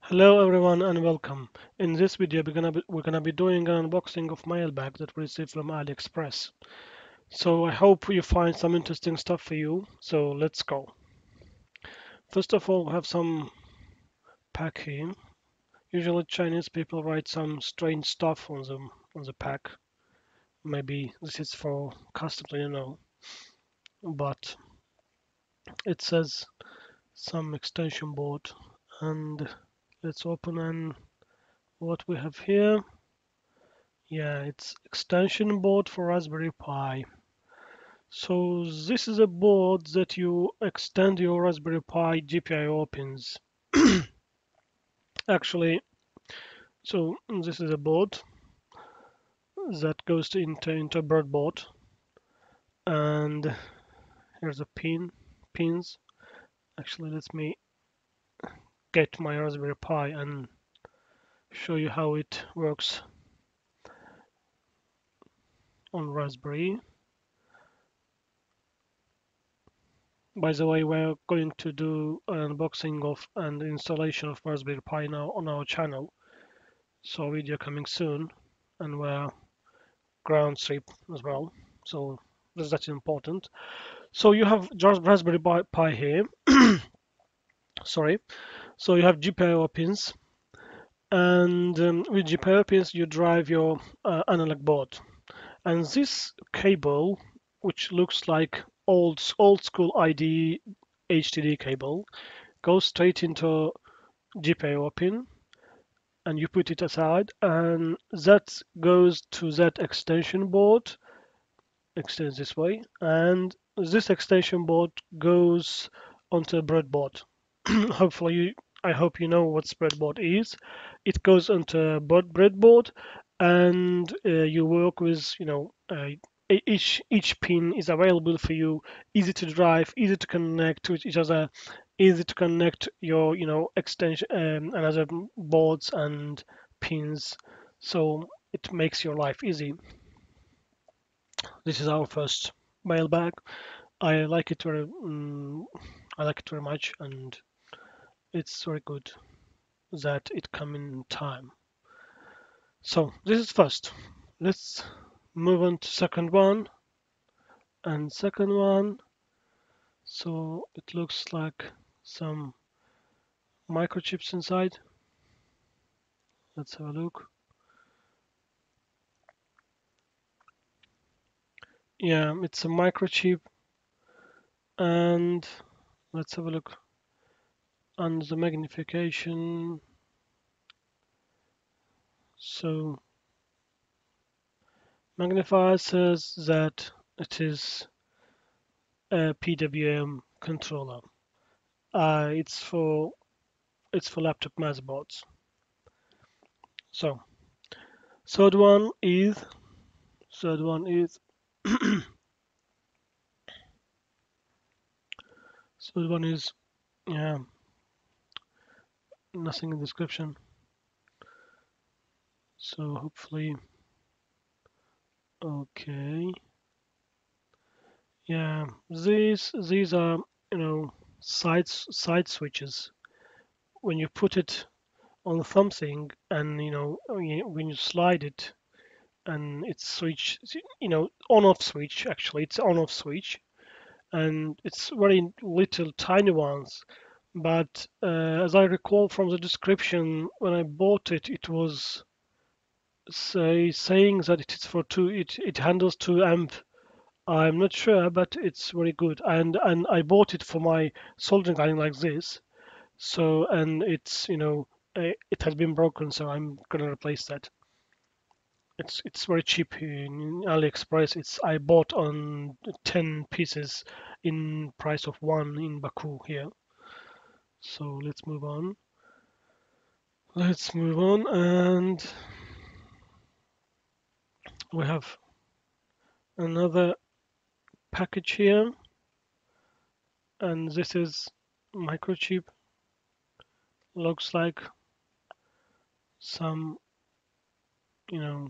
Hello everyone and welcome. In this video we're gonna be doing an unboxing of mailbag that we received from AliExpress. So I hope you find some interesting stuff for you. So let's go. First of all, we have some pack here. Usually Chinese people write some strange stuff on the pack. Maybe this is for customs, I don't know. But it says some extension board, and let's open and what we have here. Yeah, it's extension board for Raspberry Pi. So this is a board that you extend your Raspberry Pi GPIO pins. Actually, so this is a board that goes into a breadboard, and here's a pins. Actually, let me get my Raspberry Pi and show you how it works on Raspberry. By the way, we're going to do an unboxing of and installation of Raspberry Pi now on our channel. So video coming soon, and we're ground trip as well. So that's important. So you have just Raspberry Pi here. Sorry. So you have GPIO pins, and with GPIO pins you drive your analog board. And this cable, which looks like old school ID HDD cable, goes straight into GPIO pin, and you put it aside, and that goes to that extension board, extends this way, and this extension board goes onto a breadboard. Hopefully, I hope you know what breadboard is. It goes onto a breadboard, and you work with, each pin is available for you, easy to drive, easy to connect to each other, easy to connect your, extension and other boards and pins. So it makes your life easy. This is our first mailbag. I like it very, I like it very much, and it's very good that it come in time. So this is first. Let's move on to second one and second one. So it looks like some microchips inside. Let's have a look. Yeah, it's a microchip, and let's have a look on the magnification. So magnifier says that it is a PWM controller. It's for laptop motherboards. So third one is third one is third one is yeah, nothing in the description. So hopefully, okay, yeah, these are, side switches. When you put it on something, and when you slide it, and it's switch, on off switch. Actually, it's on off switch, and it's very little tiny ones. But as I recall from the description, when I bought it, it was saying that it is for it handles 2 amp. I'm not sure, but it's very good. And I bought it for my soldering iron like this. So, and it's, it has been broken, so I'm gonna replace that. It's very cheap in AliExpress. It's I bought on 10 pieces in price of one in Baku here. So let's move on. Let's move on, and we have another package here, and this is microchip. Looks like some, you know,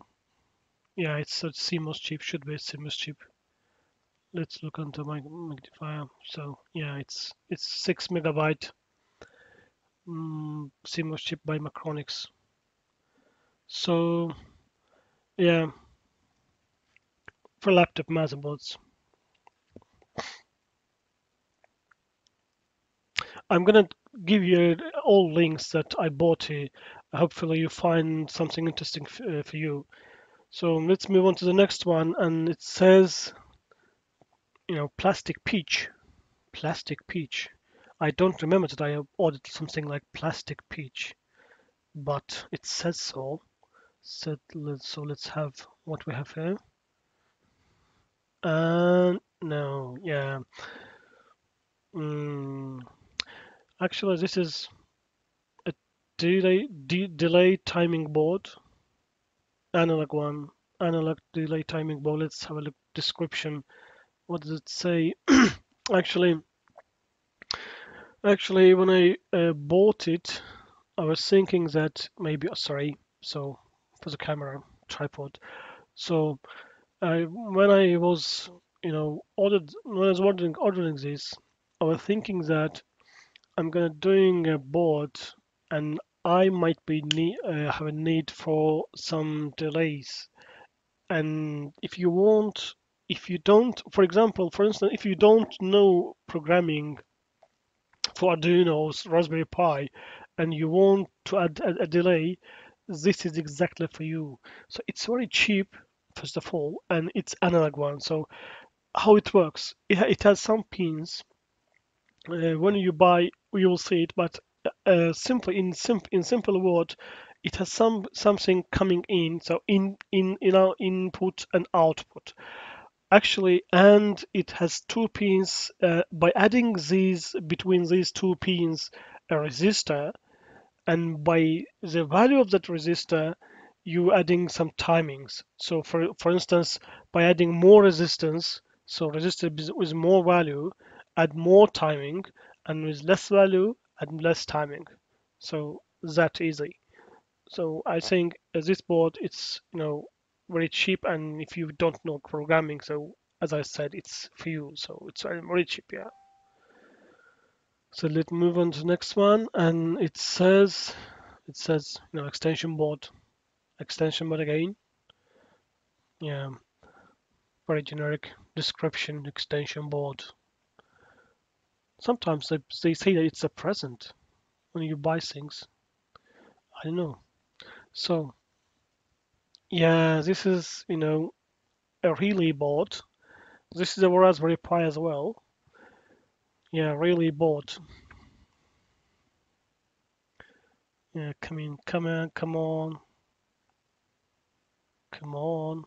yeah, it's a CMOS chip. Should be a CMOS chip. Let's look into my magnifier. So yeah, it's 6 megabyte CMOS chip by Makronix. So yeah, for laptop motherboards. I'm gonna give you all links that I bought here. Hopefully you find something interesting for you. So let's move on to the next one, and it says, plastic peach. Plastic peach. I don't remember that I ordered something like plastic peach, but it says so. So let's have what we have here. No, yeah. Mm, actually, this is a delay timing board, analog one, analog delay timing board. Let's have a look. Description. What does it say? Actually, actually, when I bought it, I was thinking that maybe. Sorry. So for the camera tripod. So when I was, when I was ordering this, I was thinking that I'm gonna doing a board, and I might be have a need for some delays. And if you don't, for instance, if you don't know programming for Arduino's Raspberry Pi, and you want to add a delay, this is exactly for you. So it's very cheap, first of all, and it's analog one. So how it works? It has some pins. When you buy, you will see it, but simply in simple word, it has something coming in. So in our input and output actually, and it has two pins. By adding these between these two pins, a resistor, and by the value of that resistor, you adding some timings. So for instance, by adding more resistance, so resistor with more value, add more timing, and with less value, add less timing. So that easy. So I think this board, it's very cheap, and if you don't know programming, so as I said, it's for you. So it's very cheap, yeah. So let's move on to the next one, and it says extension board, again. Yeah, very generic description, extension board. Sometimes they say that it's a present when you buy things. I don't know. So yeah, this is a relay board. This is a Raspberry Pi as well. Yeah, relay board. Yeah, come in, come on, come on, come on.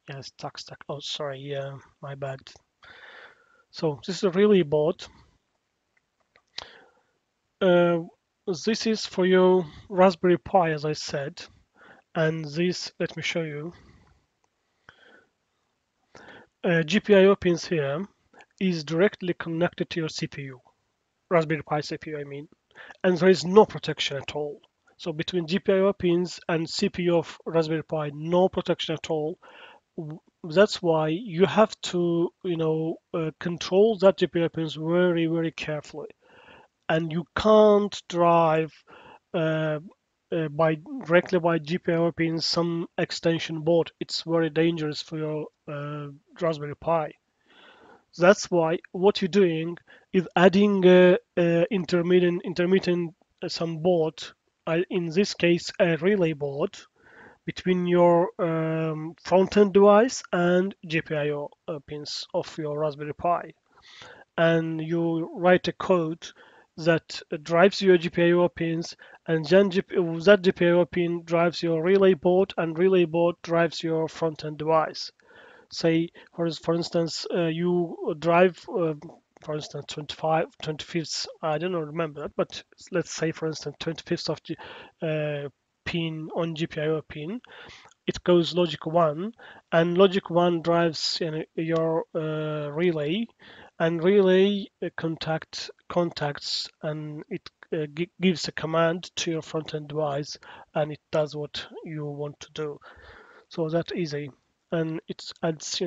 Yeah, stuck. Oh, sorry. Yeah, my bad. So this is a relay board. Uh, this is for your Raspberry Pi, as I said, and this, let me show you. GPIO pins here is directly connected to your CPU, Raspberry Pi CPU, I mean, and there is no protection at all. So between GPIO pins and CPU of Raspberry Pi, no protection at all. That's why you have to, control that GPIO pins very, very carefully, and you can't drive uh, by directly by GPIO pins some extension board. It's very dangerous for your Raspberry Pi. That's why what you're doing is adding intermittent some board. In this case, a relay board between your front-end device and GPIO pins of your Raspberry Pi, and you write a code that drives your GPIO pins, and then that GPIO pin drives your relay board, and relay board drives your front-end device. Say, for instance, you drive, for instance, 25, 25th, I don't know, remember that, but let's say, for instance, 25th of pin on GPIO pin, it goes logic 1, and logic 1 drives your relay, and relay contacts, and it gives a command to your front-end device, and it does what you want to do. So that's easy, and it adds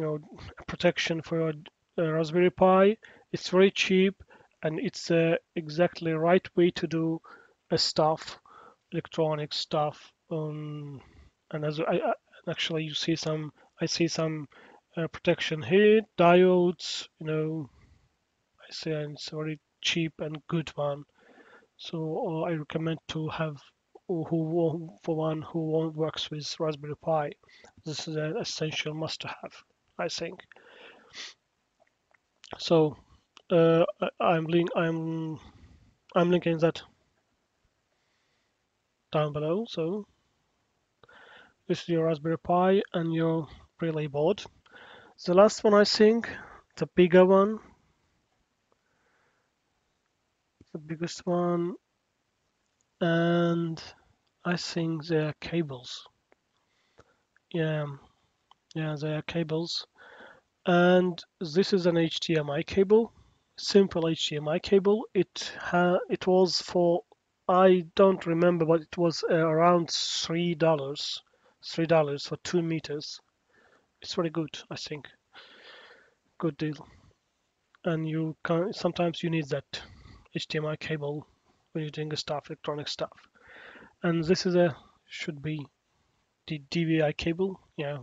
protection for your Raspberry Pi. It's very cheap, and it's exactly right way to do a stuff, electronic stuff. And actually, I see some protection here, diodes. I see, and it's a very cheap and good one. So I recommend to have for one who works with Raspberry Pi. This is an essential must to have, I think. So I'm linking that down below. So this is your Raspberry Pi and your relay board. The last one, I think, the bigger one, the biggest one, and I think they are cables. Yeah, yeah, they are cables. And this is an HDMI cable, simple HDMI cable. It was for, I don't remember, but it was around $3 for 2 meters. It's very good, I think, good deal. And you can sometimes you need that HDMI cable when you're doing stuff, electronic stuff. And this is a should be the DVI cable. Yeah,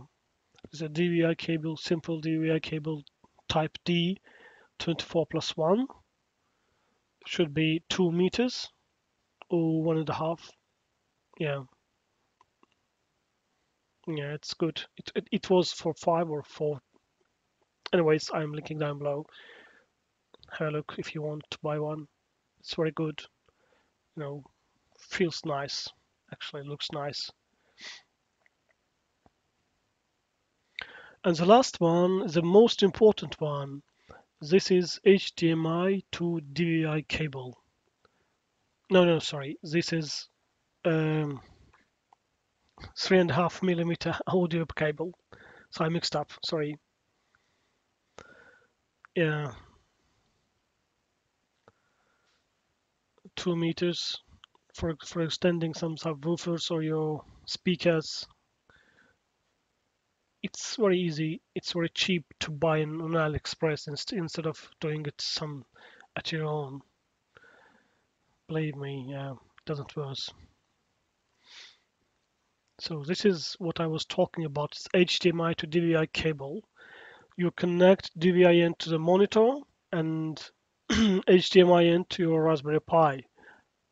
it's a DVI cable, simple DVI cable, type D, 24 plus 1. Should be 2 meters or 1.5. Yeah, yeah, it's good. It was for 5 or 4. Anyways, I'm linking down below. Have a look if you want to buy one. It's very good. You know, feels nice. Actually, looks nice. And the last one, the most important one, this is HDMI to DVI cable. No, no, sorry. This is 3.5 millimeter audio cable. So I mixed up. Sorry. Yeah, 2 meters for extending some subwoofers or your speakers. It's very easy. It's very cheap to buy on AliExpress instead of doing it some at your own. Believe me, yeah, it doesn't work. So this is what I was talking about. It's HDMI to DVI cable. You connect DVI in to the monitor and HDMI in to your Raspberry Pi,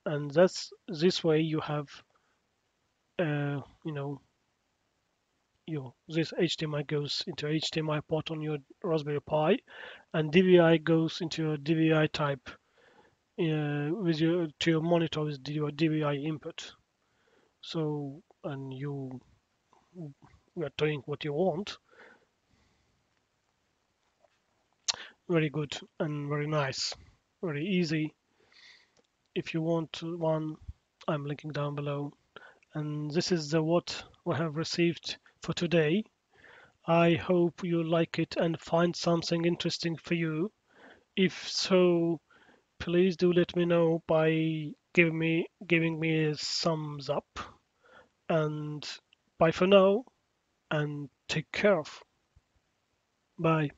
and that's this way you have, you know, this HDMI goes into HDMI port on your Raspberry Pi, and DVI goes into your DVI type with your to your monitor with your DVI input. So, and you are doing what you want. Very good and very nice, very easy. If you want one, I'm linking down below. And this is the what we have received for today. I hope you like it and find something interesting for you. If so, please do let me know by giving me a thumbs up. And bye for now and take care. Bye.